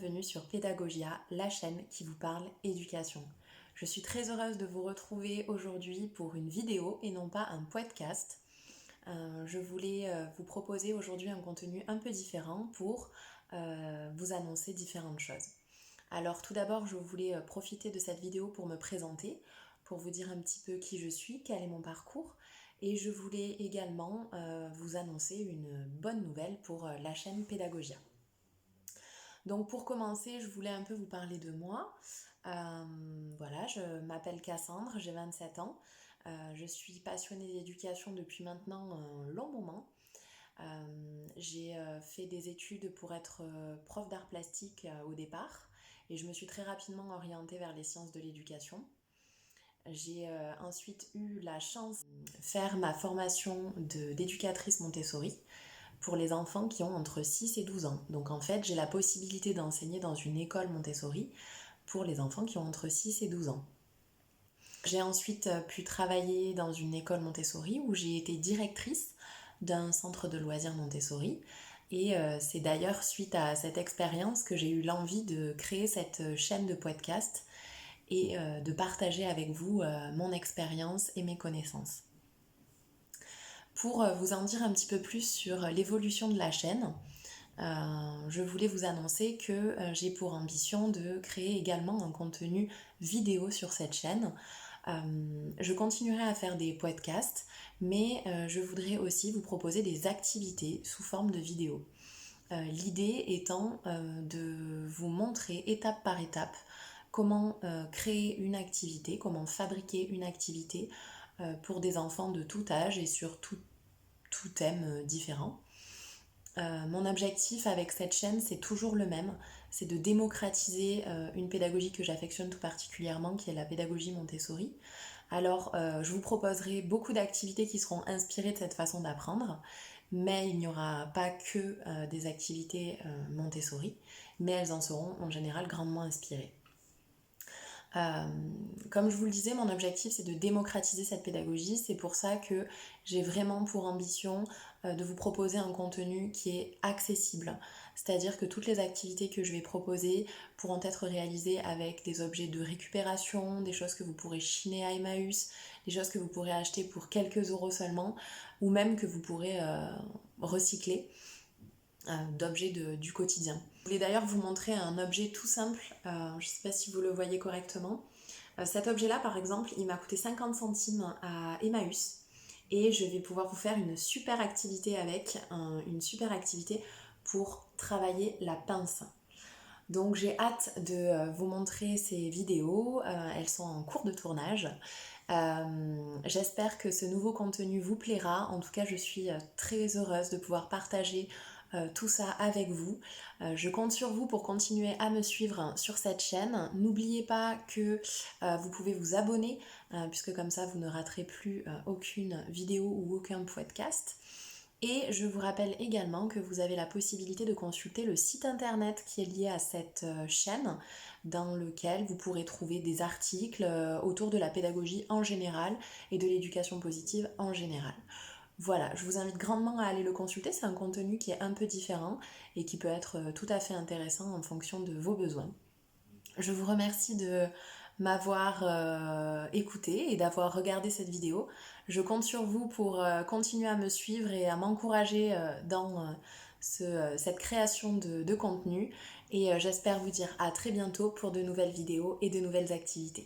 bienvenue sur Pédagogia, la chaîne qui vous parle éducation. Je suis très heureuse de vous retrouver aujourd'hui pour une vidéo et non pas un podcast. Je voulais vous proposer aujourd'hui un contenu un peu différent pour vous annoncer différentes choses. Alors tout d'abord, je voulais profiter de cette vidéo pour me présenter, pour vous dire un petit peu qui je suis, quel est mon parcours. Et je voulais également vous annoncer une bonne nouvelle pour la chaîne Pédagogia. Donc pour commencer, je voulais un peu vous parler de moi. Voilà, je m'appelle Cassandre, j'ai 27 ans. Je suis passionnée d'éducation depuis maintenant un long moment. J'ai fait des études pour être prof d'art plastique au départ et je me suis très rapidement orientée vers les sciences de l'éducation. J'ai ensuite eu la chance de faire ma formation d'éducatrice Montessori pour les enfants qui ont entre 6 et 12 ans. Donc en fait, j'ai la possibilité d'enseigner dans une école Montessori pour les enfants qui ont entre 6 et 12 ans. J'ai ensuite pu travailler dans une école Montessori où j'ai été directrice d'un centre de loisirs Montessori. Et c'est d'ailleurs suite à cette expérience que j'ai eu l'envie de créer cette chaîne de podcast et de partager avec vous mon expérience et mes connaissances. Pour vous en dire un petit peu plus sur l'évolution de la chaîne, je voulais vous annoncer que j'ai pour ambition de créer également un contenu vidéo sur cette chaîne. Je continuerai à faire des podcasts, mais je voudrais aussi vous proposer des activités sous forme de vidéo. L'idée étant de vous montrer étape par étape comment créer une activité, comment fabriquer une activité pour des enfants de tout âge et sur tout thème différent. Mon objectif avec cette chaîne, c'est toujours le même, c'est de démocratiser une pédagogie que j'affectionne tout particulièrement, qui est la pédagogie Montessori. Alors, je vous proposerai beaucoup d'activités qui seront inspirées de cette façon d'apprendre, mais il n'y aura pas que des activités Montessori, mais elles en seront en général grandement inspirées. Comme je vous le disais, mon objectif c'est de démocratiser cette pédagogie. C'est pour ça que j'ai vraiment pour ambition de vous proposer un contenu qui est accessible. C'est-à-dire que toutes les activités que je vais proposer pourront être réalisées avec des objets de récupération, des choses que vous pourrez chiner à Emmaüs, des choses que vous pourrez acheter pour quelques euros seulement, ou même que vous pourrez recycler d'objets du quotidien. Je voulais d'ailleurs vous montrer un objet tout simple, je ne sais pas si vous le voyez correctement. Cet objet-là, par exemple, il m'a coûté 50 centimes à Emmaüs et je vais pouvoir vous faire une super activité avec, une super activité pour travailler la pince. Donc j'ai hâte de vous montrer ces vidéos, elles sont en cours de tournage. J'espère que ce nouveau contenu vous plaira. En tout cas, je suis très heureuse de pouvoir partager tout ça avec vous. Je compte sur vous pour continuer à me suivre sur cette chaîne. N'oubliez pas que vous pouvez vous abonner, puisque comme ça, vous ne raterez plus aucune vidéo ou aucun podcast. Et je vous rappelle également que vous avez la possibilité de consulter le site internet qui est lié à cette chaîne, dans lequel vous pourrez trouver des articles autour de la pédagogie en général et de l'éducation positive en général. Voilà, je vous invite grandement à aller le consulter, c'est un contenu qui est un peu différent et qui peut être tout à fait intéressant en fonction de vos besoins. Je vous remercie de m'avoir écouté et d'avoir regardé cette vidéo. Je compte sur vous pour continuer à me suivre et à m'encourager dans cette création de contenu. Et j'espère vous dire à très bientôt pour de nouvelles vidéos et de nouvelles activités.